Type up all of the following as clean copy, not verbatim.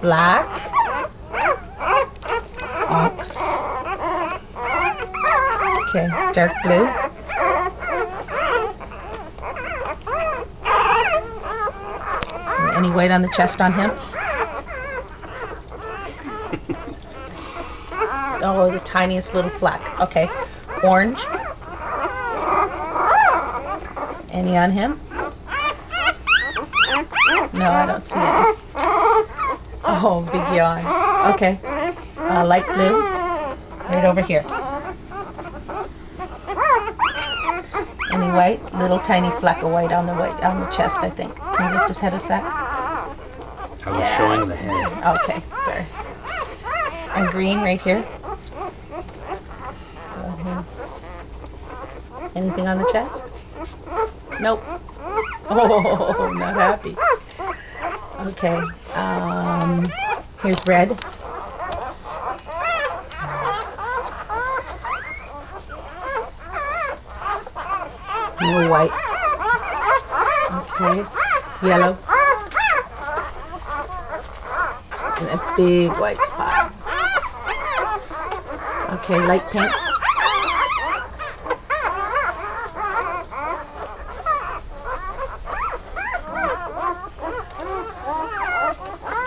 Black. Ox. Okay, dark blue. Any white on the chest on him? Oh, the tiniest little fleck. Okay. Orange. Any on him? No, I don't see any. Oh, big yawn. Okay. Light blue. Right over here. Any white? Little tiny fleck of white on the chest, I think. Can you lift his head a sec? I was showing the head. Okay, sorry. And green right here. Anything on the chest? Nope. Oh, not happy. Okay. Here's red. More white. Okay. Yellow. And a big white spot. Okay, light pink.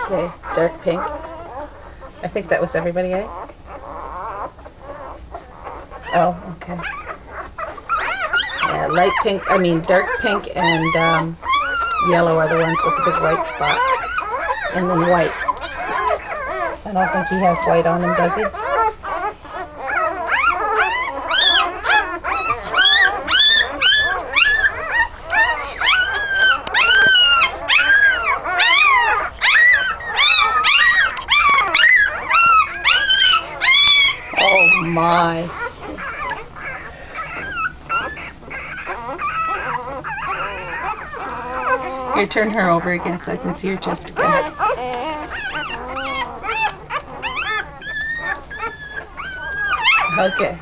Okay, dark pink. I think that was everybody, eh? Oh, okay. Yeah, light pink, dark pink and yellow are the ones with the big white spot. And then white. I don't think he has white on him, does he? Oh my. Here, turn her over again so I can see her chest again. Okay.